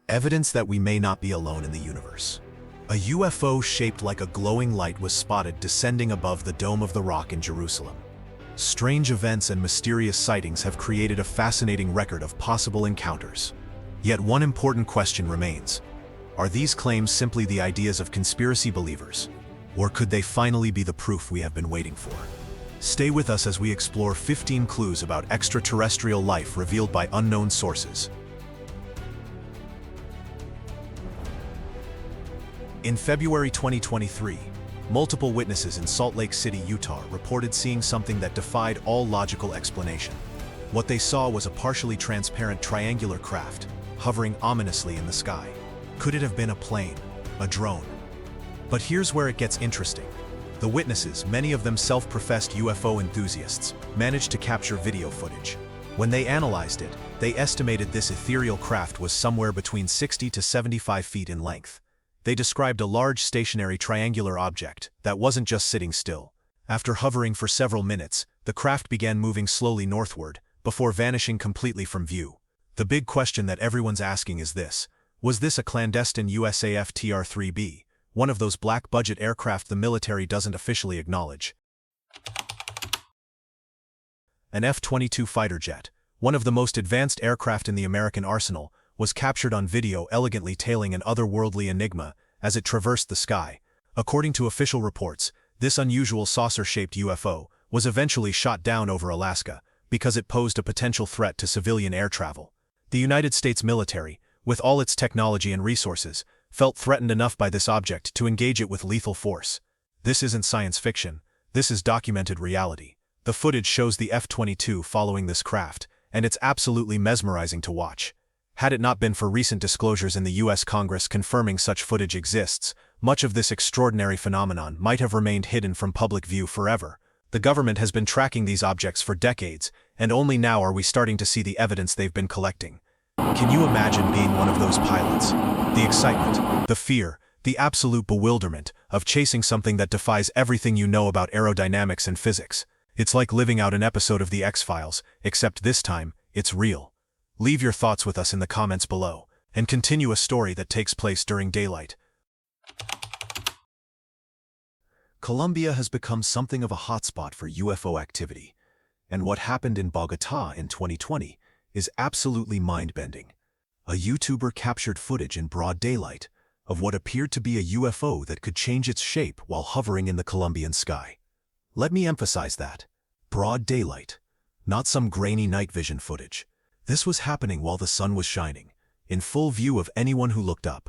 Evidence that we may not be alone in the universe. A UFO shaped like a glowing light was spotted descending above the Dome of the Rock in Jerusalem. Strange events and mysterious sightings have created a fascinating record of possible encounters. Yet one important question remains. Are these claims simply the ideas of conspiracy believers? Or could they finally be the proof we have been waiting for? Stay with us as we explore 15 clues about extraterrestrial life revealed by unknown sources. In February 2023, multiple witnesses in Salt Lake City, Utah reported seeing something that defied all logical explanation. What they saw was a partially transparent triangular craft, hovering ominously in the sky. Could it have been a plane, a drone? But here's where it gets interesting. The witnesses, many of them self-professed UFO enthusiasts, managed to capture video footage. When they analyzed it, they estimated this ethereal craft was somewhere between 60 to 75 feet in length. They described a large stationary triangular object that wasn't just sitting still. After hovering for several minutes, the craft began moving slowly northward, before vanishing completely from view. The big question that everyone's asking is this: was this a clandestine USAF TR-3B, one of those black-budget aircraft the military doesn't officially acknowledge? An F-22 fighter jet, one of the most advanced aircraft in the American arsenal, was captured on video elegantly tailing an otherworldly enigma as it traversed the sky. According to official reports, this unusual saucer-shaped UFO was eventually shot down over Alaska because it posed a potential threat to civilian air travel. The United States military, with all its technology and resources, felt threatened enough by this object to engage it with lethal force. This isn't science fiction, this is documented reality. The footage shows the F-22 following this craft, and it's absolutely mesmerizing to watch. Had it not been for recent disclosures in the U.S. Congress confirming such footage exists, much of this extraordinary phenomenon might have remained hidden from public view forever. The government has been tracking these objects for decades, and only now are we starting to see the evidence they've been collecting. Can you imagine being one of those pilots? The excitement, the fear, the absolute bewilderment of chasing something that defies everything you know about aerodynamics and physics. It's like living out an episode of The X-Files, except this time, it's real. Leave your thoughts with us in the comments below, and continue a story that takes place during daylight. Colombia has become something of a hotspot for UFO activity, and what happened in Bogotá in 2020 is absolutely mind-bending. A YouTuber captured footage in broad daylight of what appeared to be a UFO that could change its shape while hovering in the Colombian sky. Let me emphasize that. Broad daylight, not some grainy night vision footage. This was happening while the sun was shining, in full view of anyone who looked up.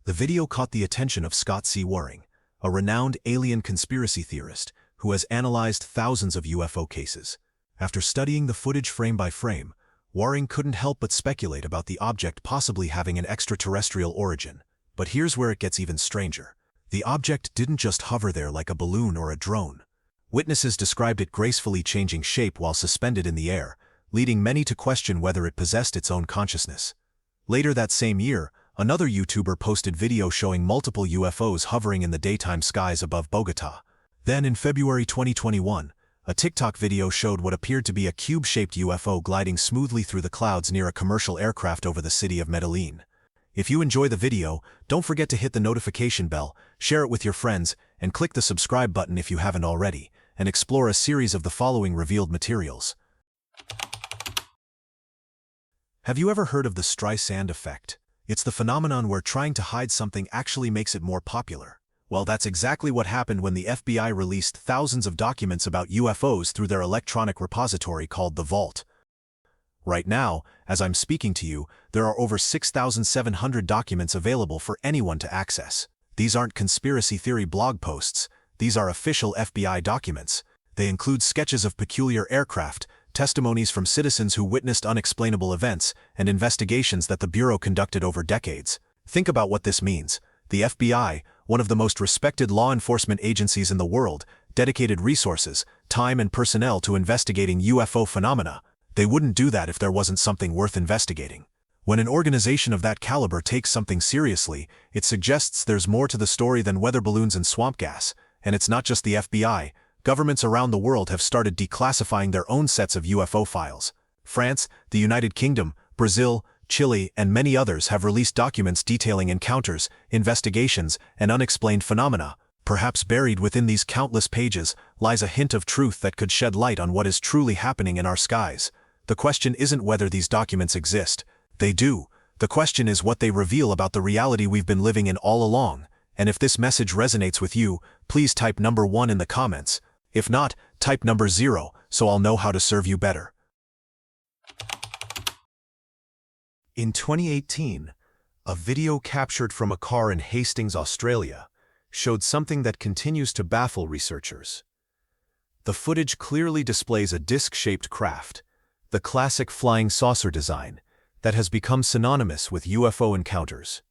The video caught the attention of Scott C. Waring, a renowned alien conspiracy theorist who has analyzed thousands of UFO cases. After studying the footage frame by frame, Waring couldn't help but speculate about the object possibly having an extraterrestrial origin. But here's where it gets even stranger. The object didn't just hover there like a balloon or a drone. Witnesses described it gracefully changing shape while suspended in the air, leading many to question whether it possessed its own consciousness. Later that same year, another YouTuber posted video showing multiple UFOs hovering in the daytime skies above Bogotá. Then in February 2021, a TikTok video showed what appeared to be a cube-shaped UFO gliding smoothly through the clouds near a commercial aircraft over the city of Medellin. If you enjoy the video, don't forget to hit the notification bell, share it with your friends, and click the subscribe button if you haven't already, and explore a series of the following revealed materials. Have you ever heard of the Streisand effect? It's the phenomenon where trying to hide something actually makes it more popular. Well, that's exactly what happened when the FBI released thousands of documents about UFOs through their electronic repository called the Vault. Right now, as I'm speaking to you, there are over 6,700 documents available for anyone to access. These aren't conspiracy theory blog posts, these are official FBI documents. They include sketches of peculiar aircraft, testimonies from citizens who witnessed unexplainable events, and investigations that the Bureau conducted over decades. Think about what this means. The FBI, one of the most respected law enforcement agencies in the world, dedicated resources, time and personnel to investigating UFO phenomena. They wouldn't do that if there wasn't something worth investigating. When an organization of that caliber takes something seriously, it suggests there's more to the story than weather balloons and swamp gas. And it's not just the FBI. Governments around the world have started declassifying their own sets of UFO files. France, the United Kingdom, Brazil, Chile, and many others have released documents detailing encounters, investigations, and unexplained phenomena. Perhaps buried within these countless pages lies a hint of truth that could shed light on what is truly happening in our skies. The question isn't whether these documents exist. They do. The question is what they reveal about the reality we've been living in all along. And if this message resonates with you, please type number 1 in the comments. If not, type number 0, so I'll know how to serve you better. In 2018, a video captured from a car in Hastings, Australia, showed something that continues to baffle researchers. The footage clearly displays a disc-shaped craft, the classic flying saucer design, that has become synonymous with UFO encounters.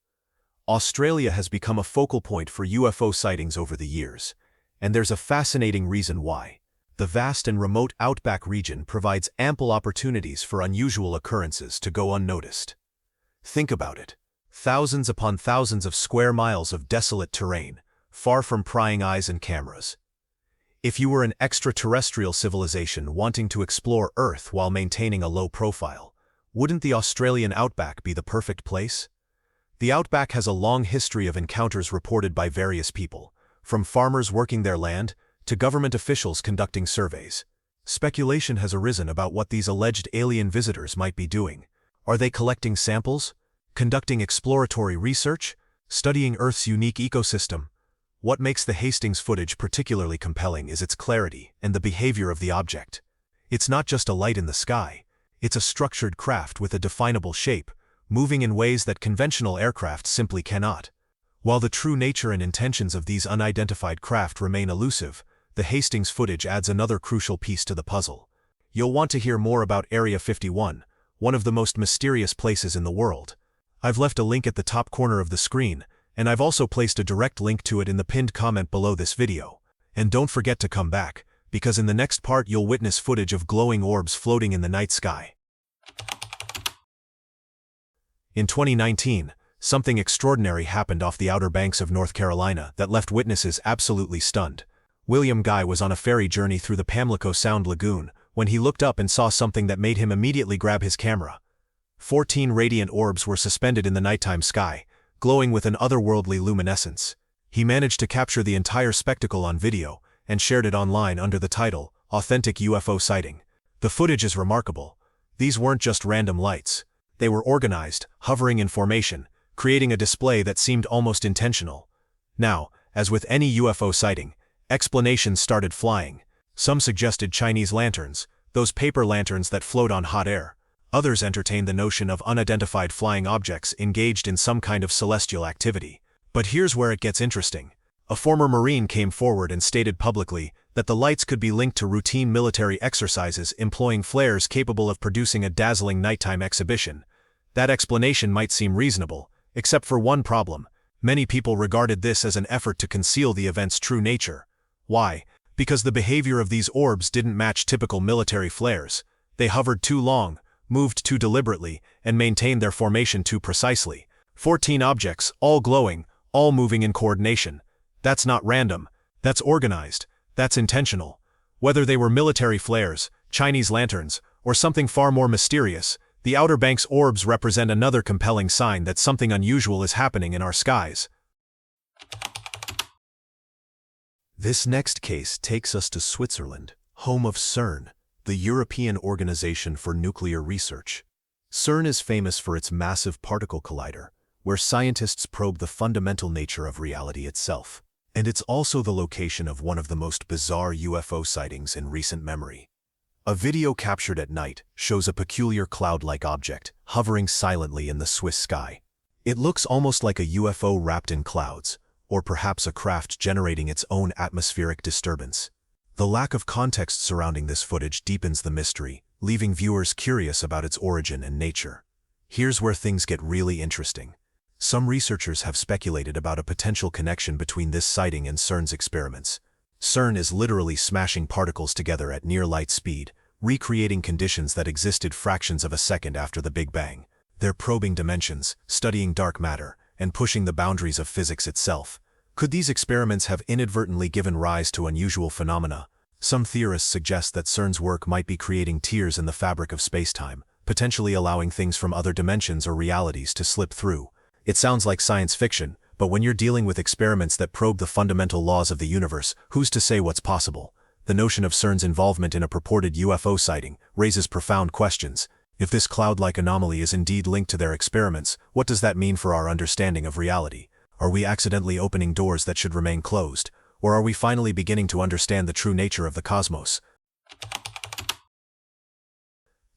Australia has become a focal point for UFO sightings over the years, and there's a fascinating reason why. The vast and remote outback region provides ample opportunities for unusual occurrences to go unnoticed. Think about it. Thousands upon thousands of square miles of desolate terrain, far from prying eyes and cameras. If you were an extraterrestrial civilization wanting to explore Earth while maintaining a low profile, wouldn't the Australian outback be the perfect place? The outback has a long history of encounters reported by various people, from farmers working their land to government officials conducting surveys. Speculation has arisen about what these alleged alien visitors might be doing. Are they collecting samples? Conducting exploratory research? Studying Earth's unique ecosystem? What makes the Hastings footage particularly compelling is its clarity and the behavior of the object. It's not just a light in the sky. It's a structured craft with a definable shape, moving in ways that conventional aircraft simply cannot. While the true nature and intentions of these unidentified craft remain elusive, the Hastings footage adds another crucial piece to the puzzle. You'll want to hear more about Area 51, one of the most mysterious places in the world. I've left a link at the top corner of the screen, and I've also placed a direct link to it in the pinned comment below this video. And don't forget to come back, because in the next part you'll witness footage of glowing orbs floating in the night sky. In 2019, something extraordinary happened off the Outer Banks of North Carolina that left witnesses absolutely stunned. William Guy was on a ferry journey through the Pamlico Sound Lagoon when he looked up and saw something that made him immediately grab his camera. 14 radiant orbs were suspended in the nighttime sky, glowing with an otherworldly luminescence. He managed to capture the entire spectacle on video and shared it online under the title, Authentic UFO Sighting. The footage is remarkable. These weren't just random lights. They were organized, hovering in formation, creating a display that seemed almost intentional. Now, as with any UFO sighting, explanations started flying. Some suggested Chinese lanterns, those paper lanterns that float on hot air. Others entertained the notion of unidentified flying objects engaged in some kind of celestial activity. But here's where it gets interesting. A former Marine came forward and stated publicly that the lights could be linked to routine military exercises employing flares capable of producing a dazzling nighttime exhibition. That explanation might seem reasonable, except for one problem. Many people regarded this as an effort to conceal the event's true nature. Why? Because the behavior of these orbs didn't match typical military flares. They hovered too long, moved too deliberately, and maintained their formation too precisely. 14 objects, all glowing, all moving in coordination. That's not random. That's organized. That's intentional. Whether they were military flares, Chinese lanterns, or something far more mysterious, the Outer Banks orbs represent another compelling sign that something unusual is happening in our skies. This next case takes us to Switzerland, home of Cern, the European Organization for Nuclear Research. Cern is famous for its massive particle collider, where scientists probe the fundamental nature of reality itself. And it's also the location of one of the most bizarre UFO sightings in recent memory. A video captured at night shows a peculiar cloud-like object hovering silently in the Swiss sky. It looks almost like a UFO wrapped in clouds, or perhaps a craft generating its own atmospheric disturbance. The lack of context surrounding this footage deepens the mystery, leaving viewers curious about its origin and nature. Here's where things get really interesting. Some researchers have speculated about a potential connection between this sighting and Cern's experiments. Cern is literally smashing particles together at near light speed, recreating conditions that existed fractions of a second after the Big Bang. They're probing dimensions, studying dark matter, and pushing the boundaries of physics itself. Could these experiments have inadvertently given rise to unusual phenomena? Some theorists suggest that Cern's work might be creating tears in the fabric of space-time, potentially allowing things from other dimensions or realities to slip through. It sounds like science fiction, but when you're dealing with experiments that probe the fundamental laws of the universe, who's to say what's possible? The notion of Cern's involvement in a purported UFO sighting raises profound questions. If this cloud-like anomaly is indeed linked to their experiments, what does that mean for our understanding of reality? Are we accidentally opening doors that should remain closed? Or are we finally beginning to understand the true nature of the cosmos?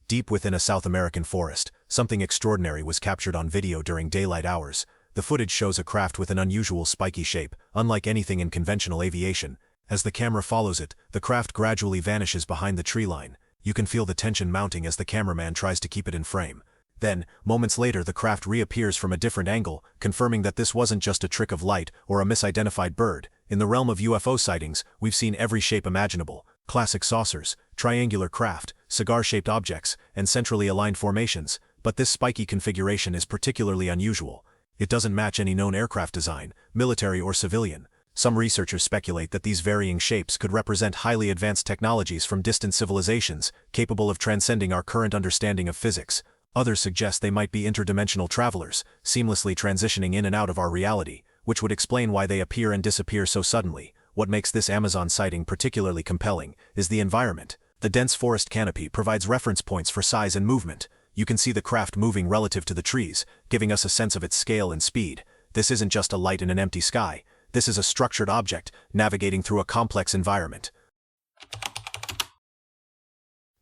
Deep within a South American forest, something extraordinary was captured on video during daylight hours. The footage shows a craft with an unusual spiky shape, unlike anything in conventional aviation. As the camera follows it, the craft gradually vanishes behind the tree line. You can feel the tension mounting as the cameraman tries to keep it in frame. Then, moments later, the craft reappears from a different angle, confirming that this wasn't just a trick of light or a misidentified bird. In the realm of UFO sightings, we've seen every shape imaginable: classic saucers, triangular craft, cigar-shaped objects, and centrally aligned formations. But this spiky configuration is particularly unusual. It doesn't match any known aircraft design, military or civilian. Some researchers speculate that these varying shapes could represent highly advanced technologies from distant civilizations, capable of transcending our current understanding of physics. Others suggest they might be interdimensional travelers, seamlessly transitioning in and out of our reality, which would explain why they appear and disappear so suddenly. What makes this Amazon sighting particularly compelling is the environment. The dense forest canopy provides reference points for size and movement. You can see the craft moving relative to the trees, giving us a sense of its scale and speed. This isn't just a light in an empty sky. This is a structured object, navigating through a complex environment.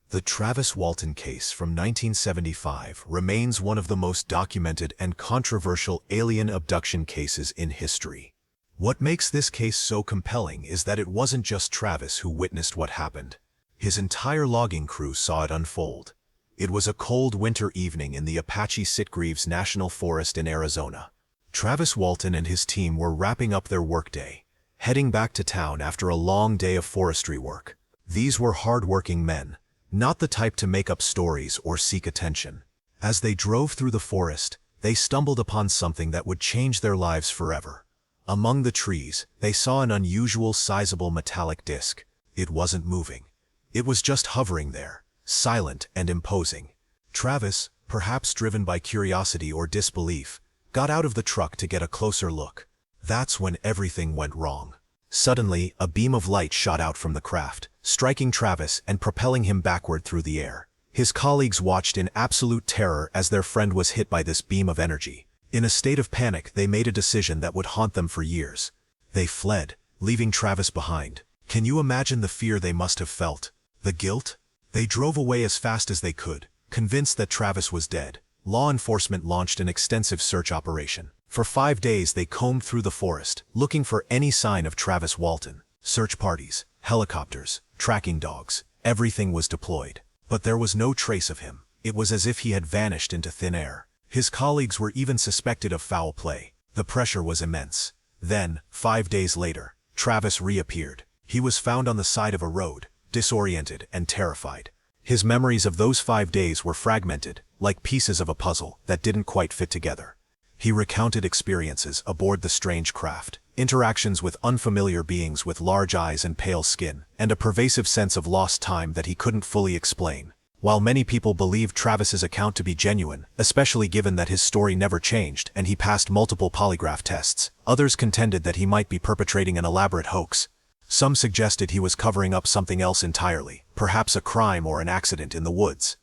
The Travis Walton case from 1975 remains one of the most documented and controversial alien abduction cases in history. What makes this case so compelling is that it wasn't just Travis who witnessed what happened. His entire logging crew saw it unfold. It was a cold winter evening in the Apache Sitgreaves National Forest in Arizona. Travis Walton and his team were wrapping up their workday, heading back to town after a long day of forestry work. These were hard-working men, not the type to make up stories or seek attention. As they drove through the forest, they stumbled upon something that would change their lives forever. Among the trees, they saw an unusual sizable metallic disc. It wasn't moving. It was just hovering there, silent and imposing. Travis, perhaps driven by curiosity or disbelief, got out of the truck to get a closer look. That's when everything went wrong. Suddenly, a beam of light shot out from the craft, striking Travis and propelling him backward through the air. His colleagues watched in absolute terror as their friend was hit by this beam of energy. In a state of panic, they made a decision that would haunt them for years. They fled, leaving Travis behind. Can you imagine the fear they must have felt? The guilt? They drove away as fast as they could, convinced that Travis was dead. Law enforcement launched an extensive search operation. For 5 days they combed through the forest, looking for any sign of Travis Walton. Search parties, helicopters, tracking dogs, everything was deployed. But there was no trace of him. It was as if he had vanished into thin air. His colleagues were even suspected of foul play. The pressure was immense. Then, 5 days later, Travis reappeared. He was found on the side of a road, disoriented and terrified. His memories of those 5 days were fragmented, like pieces of a puzzle that didn't quite fit together. He recounted experiences aboard the strange craft, interactions with unfamiliar beings with large eyes and pale skin, and a pervasive sense of lost time that he couldn't fully explain. While many people believed Travis's account to be genuine, especially given that his story never changed and he passed multiple polygraph tests, others contended that he might be perpetrating an elaborate hoax. Some suggested he was covering up something else entirely, perhaps a crime or an accident in the woods.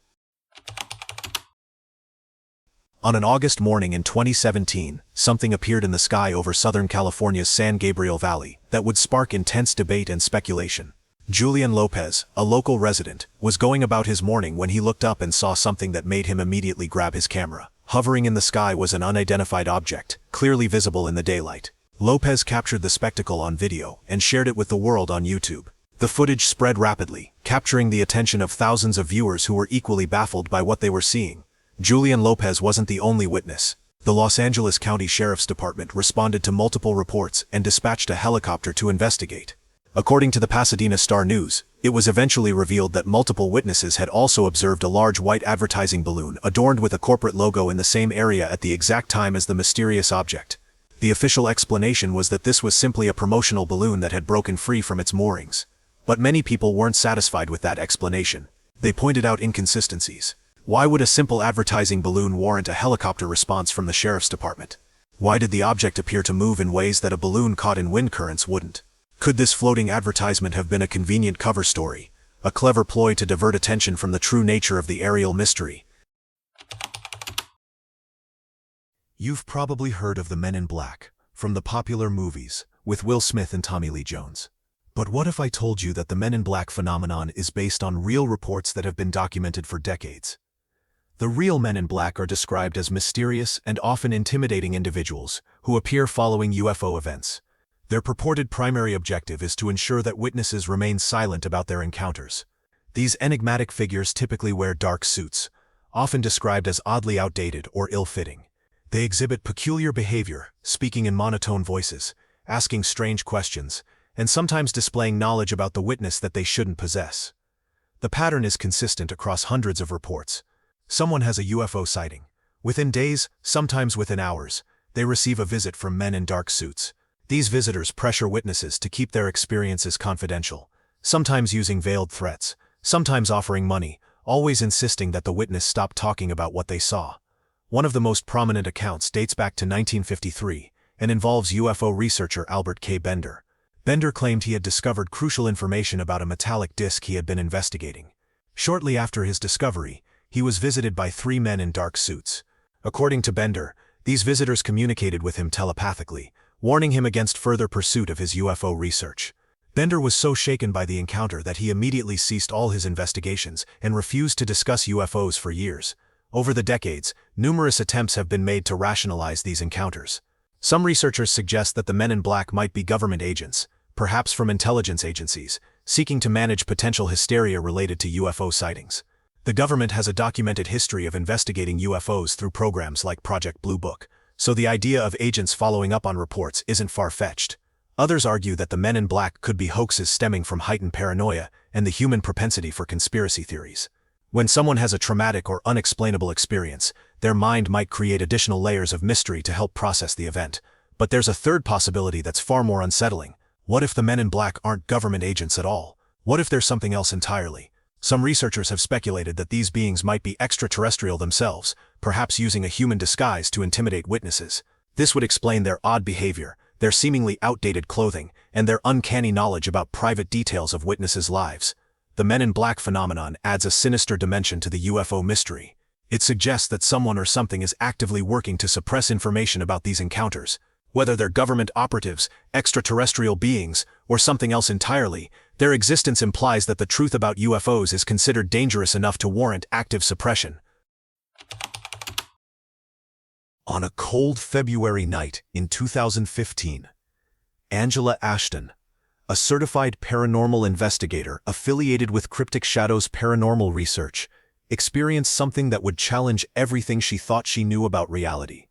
On an August morning in 2017, something appeared in the sky over Southern California's San Gabriel Valley that would spark intense debate and speculation. Julian Lopez, a local resident, was going about his morning when he looked up and saw something that made him immediately grab his camera. Hovering in the sky was an unidentified object, clearly visible in the daylight. Lopez captured the spectacle on video and shared it with the world on YouTube. The footage spread rapidly, capturing the attention of thousands of viewers who were equally baffled by what they were seeing. Julian Lopez wasn't the only witness. The Los Angeles County Sheriff's Department responded to multiple reports and dispatched a helicopter to investigate. According to the Pasadena Star-News, it was eventually revealed that multiple witnesses had also observed a large white advertising balloon adorned with a corporate logo in the same area at the exact time as the mysterious object. The official explanation was that this was simply a promotional balloon that had broken free from its moorings. But many people weren't satisfied with that explanation. They pointed out inconsistencies. Why would a simple advertising balloon warrant a helicopter response from the sheriff's department? Why did the object appear to move in ways that a balloon caught in wind currents wouldn't? Could this floating advertisement have been a convenient cover story, a clever ploy to divert attention from the true nature of the aerial mystery? You've probably heard of the Men in Black, from the popular movies, with Will Smith and Tommy Lee Jones. But what if I told you that the Men in Black phenomenon is based on real reports that have been documented for decades? The real Men in Black are described as mysterious and often intimidating individuals who appear following UFO events. Their purported primary objective is to ensure that witnesses remain silent about their encounters. These enigmatic figures typically wear dark suits, often described as oddly outdated or ill-fitting. They exhibit peculiar behavior, speaking in monotone voices, asking strange questions, and sometimes displaying knowledge about the witness that they shouldn't possess. The pattern is consistent across hundreds of reports. Someone has a UFO sighting. Within days, sometimes within hours, they receive a visit from men in dark suits. These visitors pressure witnesses to keep their experiences confidential, sometimes using veiled threats, sometimes offering money, always insisting that the witness stop talking about what they saw. One of the most prominent accounts dates back to 1953 and involves UFO researcher Albert K. Bender. Bender claimed he had discovered crucial information about a metallic disc he had been investigating. Shortly after his discovery, he was visited by 3 men in dark suits. According to Bender, these visitors communicated with him telepathically, warning him against further pursuit of his UFO research. Bender was so shaken by the encounter that he immediately ceased all his investigations and refused to discuss UFOs for years. Over the decades, numerous attempts have been made to rationalize these encounters. Some researchers suggest that the Men in Black might be government agents, perhaps from intelligence agencies, seeking to manage potential hysteria related to UFO sightings. The government has a documented history of investigating UFOs through programs like Project Blue Book, so the idea of agents following up on reports isn't far-fetched. Others argue that the Men in Black could be hoaxes stemming from heightened paranoia and the human propensity for conspiracy theories. When someone has a traumatic or unexplainable experience, their mind might create additional layers of mystery to help process the event. But there's a third possibility that's far more unsettling. What if the Men in Black aren't government agents at all? What if there's something else entirely? Some researchers have speculated that these beings might be extraterrestrial themselves, perhaps using a human disguise to intimidate witnesses. This would explain their odd behavior, their seemingly outdated clothing, and their uncanny knowledge about private details of witnesses' lives. The Men in Black phenomenon adds a sinister dimension to the UFO mystery. It suggests that someone or something is actively working to suppress information about these encounters. Whether they're government operatives, extraterrestrial beings, or something else entirely, their existence implies that the truth about UFOs is considered dangerous enough to warrant active suppression. On a cold February night in 2015, Angela Ashton, a certified paranormal investigator affiliated with Cryptic Shadows Paranormal Research, experienced something that would challenge everything she thought she knew about reality.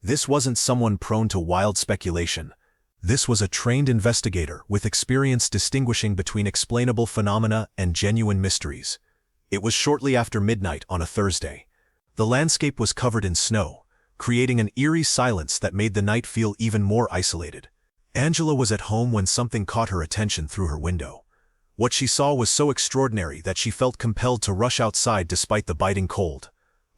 This wasn't someone prone to wild speculation. This was a trained investigator with experience distinguishing between explainable phenomena and genuine mysteries. It was shortly after midnight on a Thursday. The landscape was covered in snow, creating an eerie silence that made the night feel even more isolated. Angela was at home when something caught her attention through her window. What she saw was so extraordinary that she felt compelled to rush outside despite the biting cold.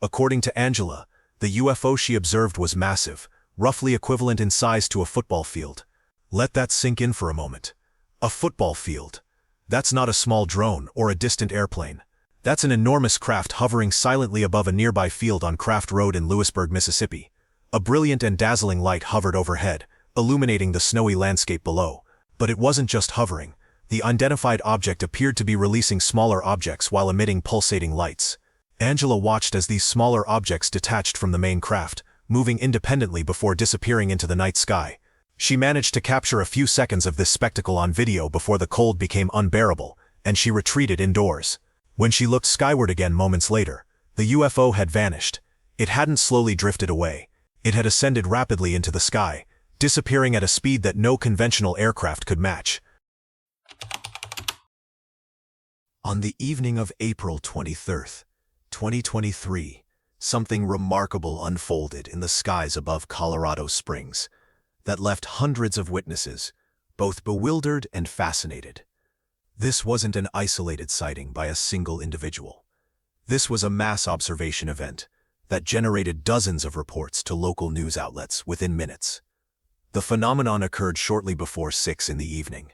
According to Angela, the UFO she observed was massive, roughly equivalent in size to a football field. Let that sink in for a moment. A football field. That's not a small drone or a distant airplane. That's an enormous craft hovering silently above a nearby field on Craft Road in Lewisburg, Mississippi. A brilliant and dazzling light hovered overhead, illuminating the snowy landscape below. But it wasn't just hovering. The unidentified object appeared to be releasing smaller objects while emitting pulsating lights. Angela watched as these smaller objects detached from the main craft, moving independently before disappearing into the night sky. She managed to capture a few seconds of this spectacle on video before the cold became unbearable, and she retreated indoors. When she looked skyward again moments later, the UFO had vanished. It hadn't slowly drifted away. It had ascended rapidly into the sky, disappearing at a speed that no conventional aircraft could match. On the evening of April 23rd, 2023, something remarkable unfolded in the skies above Colorado Springs that left hundreds of witnesses, both bewildered and fascinated. This wasn't an isolated sighting by a single individual. This was a mass observation event that generated dozens of reports to local news outlets within minutes. The phenomenon occurred shortly before 6 in the evening,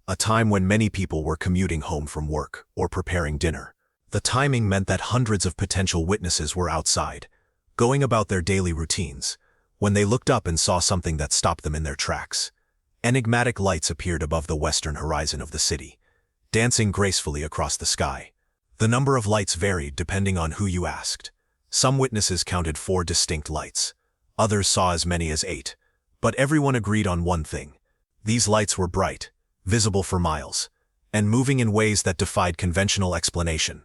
a time when many people were commuting home from work or preparing dinner. The timing meant that hundreds of potential witnesses were outside, going about their daily routines, when they looked up and saw something that stopped them in their tracks. Enigmatic lights appeared above the western horizon of the city, dancing gracefully across the sky. The number of lights varied depending on who you asked. Some witnesses counted 4 distinct lights. Others saw as many as 8. But everyone agreed on one thing. These lights were bright, visible for miles, and moving in ways that defied conventional explanation.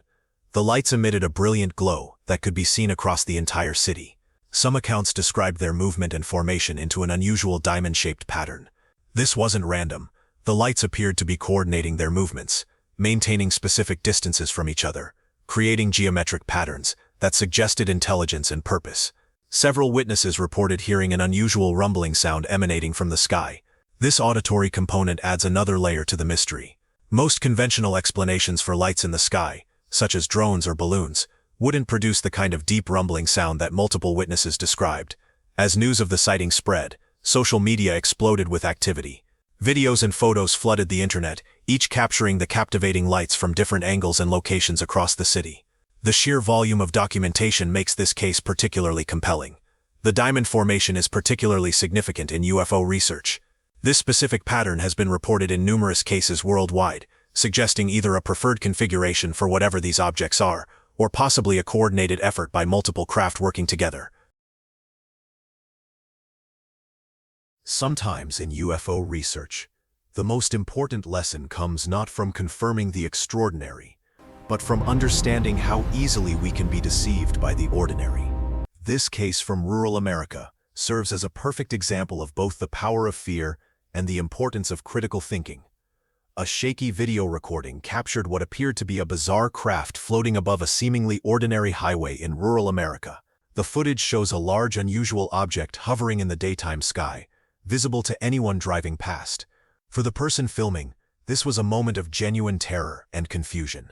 The lights emitted a brilliant glow that could be seen across the entire city. Some accounts described their movement and formation into an unusual diamond-shaped pattern. This wasn't random. The lights appeared to be coordinating their movements, maintaining specific distances from each other, creating geometric patterns that suggested intelligence and purpose. Several witnesses reported hearing an unusual rumbling sound emanating from the sky. This auditory component adds another layer to the mystery. Most conventional explanations for lights in the sky, such as drones or balloons, wouldn't produce the kind of deep rumbling sound that multiple witnesses described. As news of the sighting spread, social media exploded with activity. Videos and photos flooded the internet, each capturing the captivating lights from different angles and locations across the city. The sheer volume of documentation makes this case particularly compelling. The diamond formation is particularly significant in UFO research. This specific pattern has been reported in numerous cases worldwide, suggesting either a preferred configuration for whatever these objects are, or possibly a coordinated effort by multiple craft working together. Sometimes in UFO research, the most important lesson comes not from confirming the extraordinary, but from understanding how easily we can be deceived by the ordinary. This case from rural America serves as a perfect example of both the power of fear and the importance of critical thinking. A shaky video recording captured what appeared to be a bizarre craft floating above a seemingly ordinary highway in rural America. The footage shows a large, unusual object hovering in the daytime sky, visible to anyone driving past. For the person filming, this was a moment of genuine terror and confusion.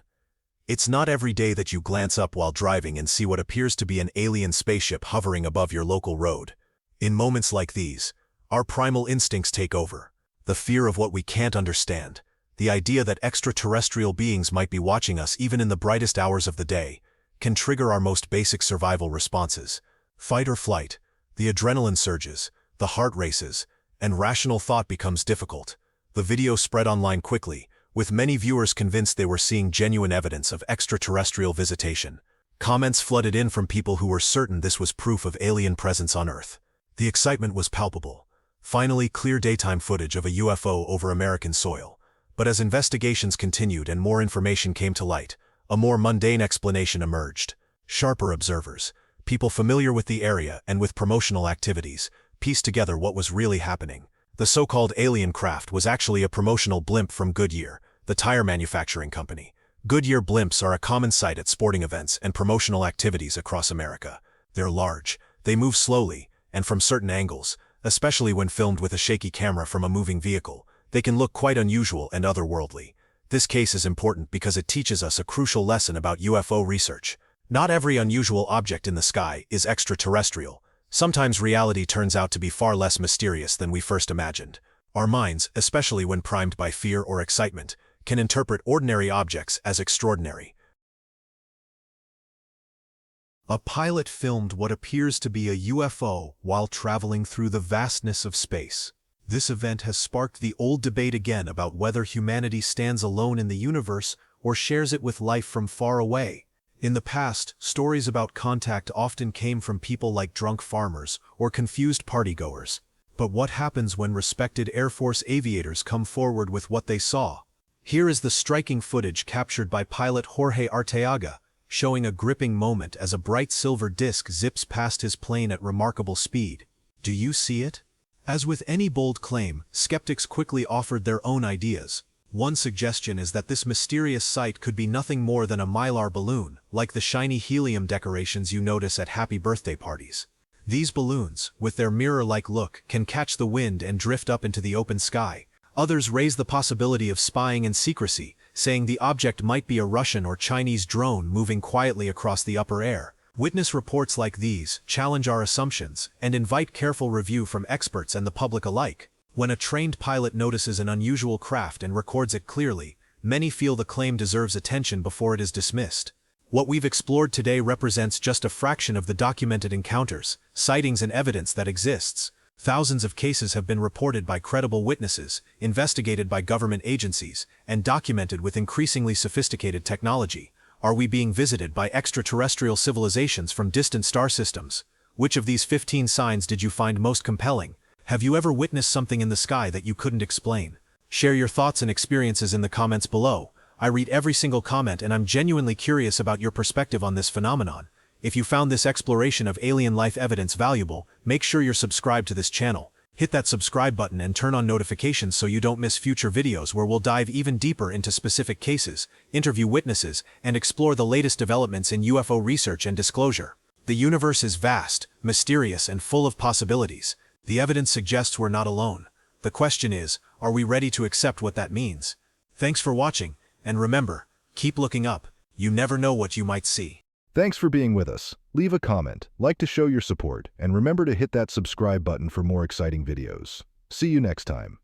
It's not every day that you glance up while driving and see what appears to be an alien spaceship hovering above your local road. In moments like these, our primal instincts take over. The fear of what we can't understand, the idea that extraterrestrial beings might be watching us even in the brightest hours of the day, can trigger our most basic survival responses. Fight or flight, the adrenaline surges, the heart races, and rational thought becomes difficult. The video spread online quickly, with many viewers convinced they were seeing genuine evidence of extraterrestrial visitation. Comments flooded in from people who were certain this was proof of alien presence on Earth. The excitement was palpable. Finally, clear daytime footage of a UFO over American soil. But as investigations continued and more information came to light, a more mundane explanation emerged. Sharper observers, people familiar with the area and with promotional activities, pieced together what was really happening. The so-called alien craft was actually a promotional blimp from Goodyear, the tire manufacturing company. Goodyear blimps are a common sight at sporting events and promotional activities across America. They're large, they move slowly, and from certain angles, especially when filmed with a shaky camera from a moving vehicle, they can look quite unusual and otherworldly. This case is important because it teaches us a crucial lesson about UFO research. Not every unusual object in the sky is extraterrestrial. Sometimes reality turns out to be far less mysterious than we first imagined. Our minds, especially when primed by fear or excitement, can interpret ordinary objects as extraordinary. A pilot filmed what appears to be a UFO while traveling through the vastness of space. This event has sparked the old debate again about whether humanity stands alone in the universe or shares it with life from far away. In the past, stories about contact often came from people like drunk farmers or confused partygoers. But what happens when respected Air Force aviators come forward with what they saw? Here is the striking footage captured by pilot Jorge Arteaga, showing a gripping moment as a bright silver disc zips past his plane at remarkable speed. Do you see it? As with any bold claim, skeptics quickly offered their own ideas. One suggestion is that this mysterious sight could be nothing more than a mylar balloon, like the shiny helium decorations you notice at happy birthday parties. These balloons, with their mirror-like look, can catch the wind and drift up into the open sky. Others raise the possibility of spying and secrecy, saying the object might be a Russian or Chinese drone moving quietly across the upper air. Witness reports like these challenge our assumptions and invite careful review from experts and the public alike. When a trained pilot notices an unusual craft and records it clearly, many feel the claim deserves attention before it is dismissed. What we've explored today represents just a fraction of the documented encounters, sightings and evidence that exists. Thousands of cases have been reported by credible witnesses, investigated by government agencies, and documented with increasingly sophisticated technology. Are we being visited by extraterrestrial civilizations from distant star systems? Which of these 15 signs did you find most compelling? Have you ever witnessed something in the sky that you couldn't explain? Share your thoughts and experiences in the comments below. I read every single comment and I'm genuinely curious about your perspective on this phenomenon. If you found this exploration of alien life evidence valuable, make sure you're subscribed to this channel. Hit that subscribe button and turn on notifications so you don't miss future videos where we'll dive even deeper into specific cases, interview witnesses, and explore the latest developments in UFO research and disclosure. The universe is vast, mysterious, and full of possibilities. The evidence suggests we're not alone. The question is, are we ready to accept what that means? Thanks for watching, and remember, keep looking up. You never know what you might see. Thanks for being with us. Leave a comment, like to show your support, and remember to hit that subscribe button for more exciting videos. See you next time.